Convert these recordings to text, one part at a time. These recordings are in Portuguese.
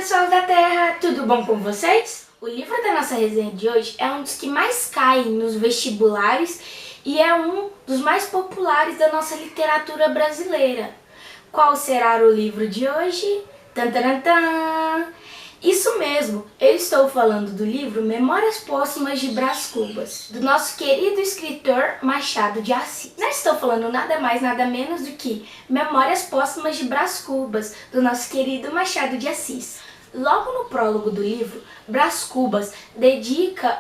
pessoal da Terra, tudo bom com vocês? O livro da nossa resenha de hoje é um dos que mais caem nos vestibulares e é um dos mais populares da nossa literatura brasileira. Qual será o livro de hoje? Tan, tan, tan. Isso mesmo, eu estou falando do livro Memórias Póstumas de Brás Cubas, do nosso querido escritor Machado de Assis. Não estou falando nada mais, nada menos do que Memórias Póstumas de Brás Cubas, do nosso querido Machado de Assis. Logo no prólogo do livro, Brás Cubas dedica-o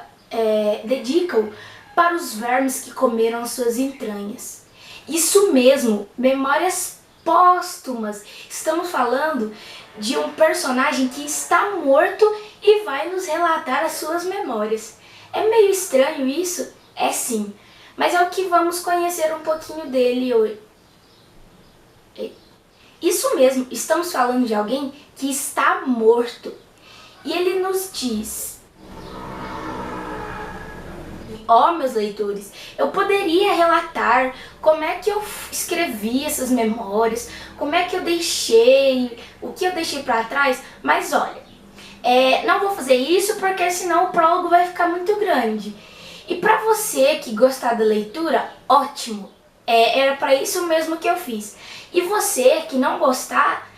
para os vermes que comeram as suas entranhas. Isso mesmo, Memórias Póstumas. Estamos falando de um personagem que está morto e vai nos relatar as suas memórias. É meio estranho isso? É sim, mas é o que vamos conhecer um pouquinho dele hoje. Isso mesmo, estamos falando de alguém que está morto. E ele nos diz: meus leitores, eu poderia relatar como é que eu escrevi essas memórias, como é que eu deixei, o que eu deixei para trás, mas olha, não vou fazer isso porque senão o prólogo vai ficar muito grande. E para você que gostar da leitura, ótimo, era para isso mesmo que eu fiz. E você que não gostar,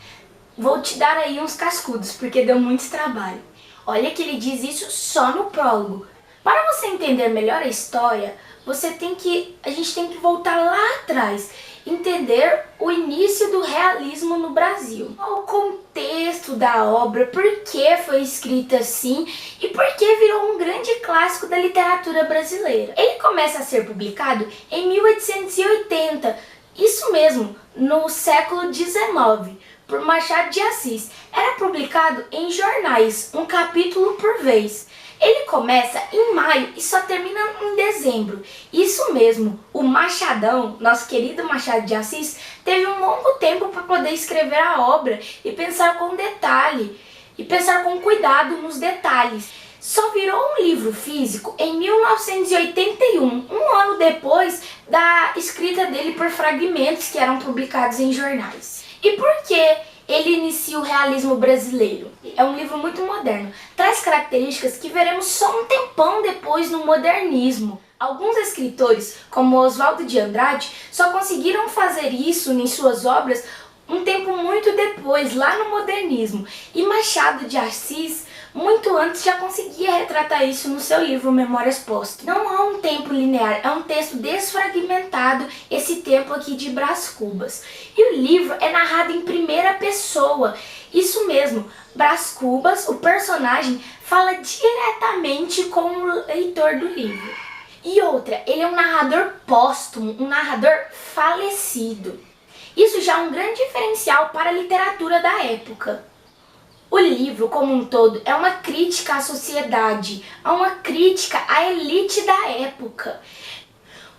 vou te dar aí uns cascudos, porque deu muito trabalho. Olha que ele diz isso só no prólogo. Para você entender melhor a história, a gente tem que voltar lá atrás, entender o início do realismo no Brasil. O contexto da obra, por que foi escrita assim e por que virou um grande clássico da literatura brasileira. Ele começa a ser publicado em 1880, isso mesmo, no século XIX, por Machado de Assis. Era publicado em jornais, um capítulo por vez. Ele começa em maio e só termina em dezembro. Isso mesmo, o Machadão, nosso querido Machado de Assis, teve um longo tempo para poder escrever a obra e pensar com detalhe, e pensar com cuidado nos detalhes. Só virou um livro físico em 1981, um ano depois da escrita dele por fragmentos que eram publicados em jornais. E por que ele inicia o realismo brasileiro? É um livro muito moderno, traz características que veremos só um tempão depois no modernismo. Alguns escritores, como Oswaldo de Andrade, só conseguiram fazer isso em suas obras um tempo muito depois, lá no modernismo. E Machado de Assis, muito antes, já conseguia retratar isso no seu livro Memórias Póstumas. Não há um tempo linear, é um texto desfragmentado, esse tempo aqui de Brás Cubas. E o livro é narrado em primeira pessoa. Isso mesmo, Brás Cubas, o personagem, fala diretamente com o leitor do livro. E outra, ele é um narrador póstumo, um narrador falecido. Isso já é um grande diferencial para a literatura da época. O livro, como um todo, é uma crítica à sociedade, é uma crítica à elite da época.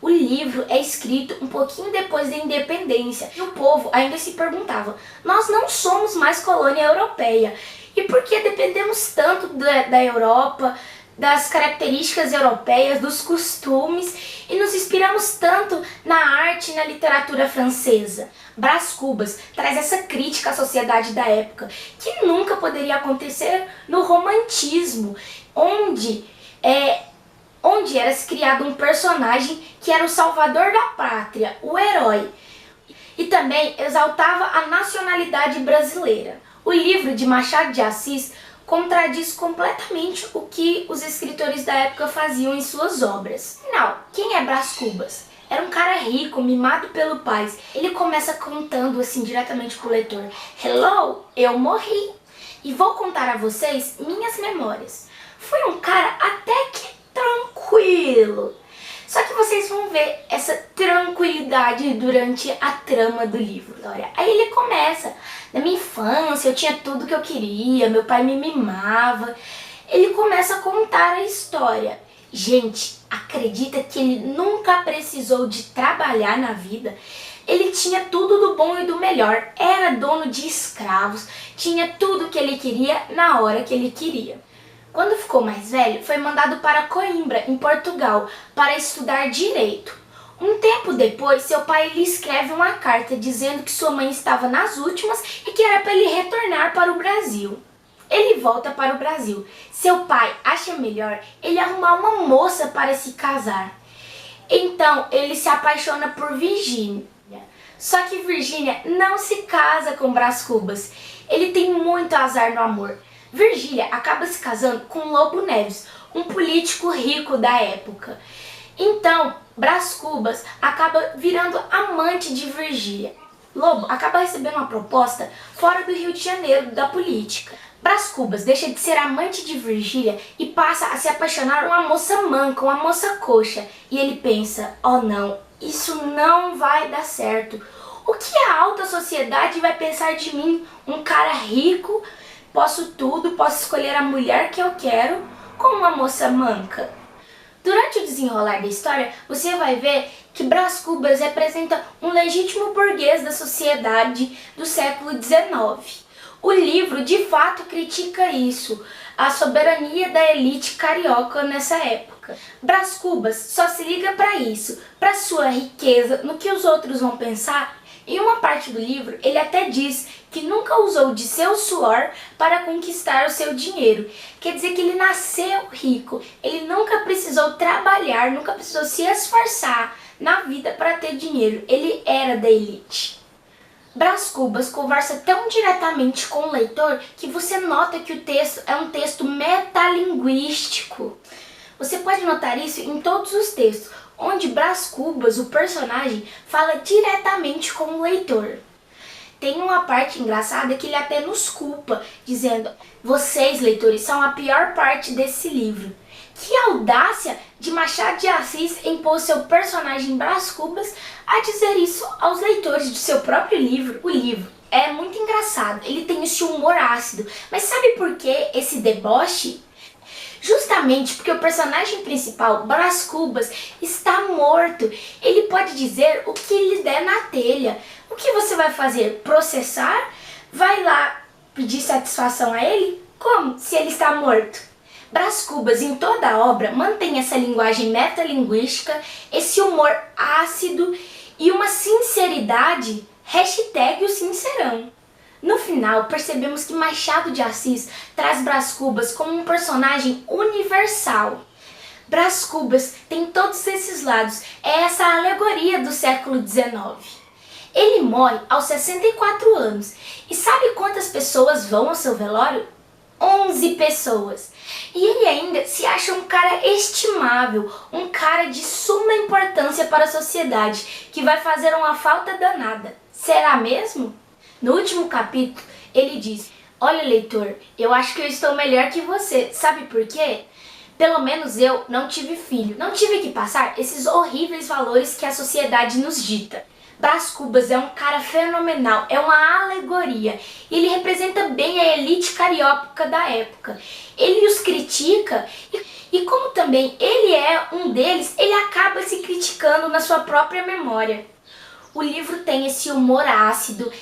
O livro é escrito um pouquinho depois da independência e o povo ainda se perguntava: nós não somos mais colônia europeia, e por que dependemos tanto da Europa, das características europeias, dos costumes, e nos inspiramos tanto na arte e na literatura francesa? Brás Cubas traz essa crítica à sociedade da época, que nunca poderia acontecer no romantismo, onde era criado um personagem que era o salvador da pátria, o herói, e também exaltava a nacionalidade brasileira. O livro de Machado de Assis contradiz completamente o que os escritores da época faziam em suas obras. Afinal, quem é Brás Cubas? Era um cara rico, mimado pelo pai. Ele começa contando assim diretamente pro leitor: hello, eu morri e vou contar a vocês minhas memórias. Fui um cara até que tranquilo. Só que vocês vão ver essa tranquilidade durante a trama do livro. Aí ele começa: na minha infância eu tinha tudo que eu queria, meu pai me mimava. Ele começa a contar a história. Gente, acredita que ele nunca precisou de trabalhar na vida? Ele tinha tudo do bom e do melhor. Era dono de escravos, tinha tudo que ele queria na hora que ele queria. Quando ficou mais velho, foi mandado para Coimbra, em Portugal, para estudar direito. Um tempo depois, seu pai lhe escreve uma carta dizendo que sua mãe estava nas últimas e que era para ele retornar para o Brasil. Ele volta para o Brasil. Seu pai acha melhor ele arrumar uma moça para se casar. Então ele se apaixona por Virgínia. Só que Virgínia não se casa com Brás Cubas. Ele tem muito azar no amor. Virgínia acaba se casando com Lobo Neves, um político rico da época. Então, Brás Cubas acaba virando amante de Virgínia. Lobo acaba recebendo uma proposta fora do Rio de Janeiro da política. Brás Cubas deixa de ser amante de Virgínia e passa a se apaixonar por uma moça manca, uma moça coxa. E ele pensa, oh não, isso não vai dar certo. O que a alta sociedade vai pensar de mim? Um cara rico, posso tudo, posso escolher a mulher que eu quero com uma moça manca. Durante o desenrolar da história, você vai ver que Brás Cubas representa um legítimo burguês da sociedade do século XIX. O livro, de fato, critica isso, a soberania da elite carioca nessa época. Brás Cubas só se liga para isso, para sua riqueza, no que os outros vão pensar. Em uma parte do livro, ele até diz que nunca usou de seu suor para conquistar o seu dinheiro. Quer dizer que ele nasceu rico, ele nunca precisou trabalhar, nunca precisou se esforçar na vida para ter dinheiro, ele era da elite. Brás Cubas conversa tão diretamente com o leitor que você nota que o texto é um texto metalinguístico. Você pode notar isso em todos os textos, onde Brás Cubas, o personagem, fala diretamente com o leitor. Tem uma parte engraçada que ele até nos culpa, dizendo: vocês, leitores, são a pior parte desse livro. Que audácia de Machado de Assis impor seu personagem Brás Cubas a dizer isso aos leitores do seu próprio livro. O livro é muito engraçado, ele tem esse humor ácido, mas sabe por que esse deboche? Justamente porque o personagem principal, Brás Cubas, está morto. Ele pode dizer o que lhe der na telha. O que você vai fazer? Processar? Vai lá pedir satisfação a ele? Como? Se ele está morto. Brás Cubas, em toda a obra, mantém essa linguagem metalinguística, esse humor ácido e uma sinceridade, hashtag o sincerão. No final, percebemos que Machado de Assis traz Brás Cubas como um personagem universal. Brás Cubas tem todos esses lados, é essa alegoria do século XIX. Ele morre aos 64 anos. E sabe quantas pessoas vão ao seu velório? 11 pessoas. E ele ainda se acha um cara estimável, um cara de suma importância para a sociedade, que vai fazer uma falta danada. Será mesmo? No último capítulo, ele diz: olha, leitor, eu acho que eu estou melhor que você. Sabe por quê? Pelo menos eu não tive filho. Não tive que passar esses horríveis valores que a sociedade nos dita. Brás Cubas é um cara fenomenal, é uma alegoria. Ele representa bem a elite carioca da época. Ele os critica e como também ele é um deles, ele acaba se criticando na sua própria memória. O livro tem esse humor ácido,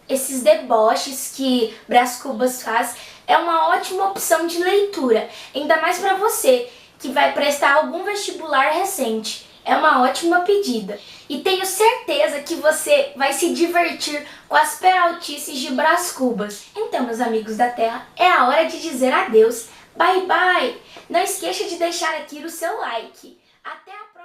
esses deboches que Brás Cubas faz. É uma ótima opção de leitura, ainda mais para você que vai prestar algum vestibular recente. É uma ótima pedida. E tenho certeza que você vai se divertir com as peraltices de Brás Cubas. Então, meus amigos da Terra, é a hora de dizer adeus. Bye, bye! Não esqueça de deixar aqui o seu like. Até a próxima!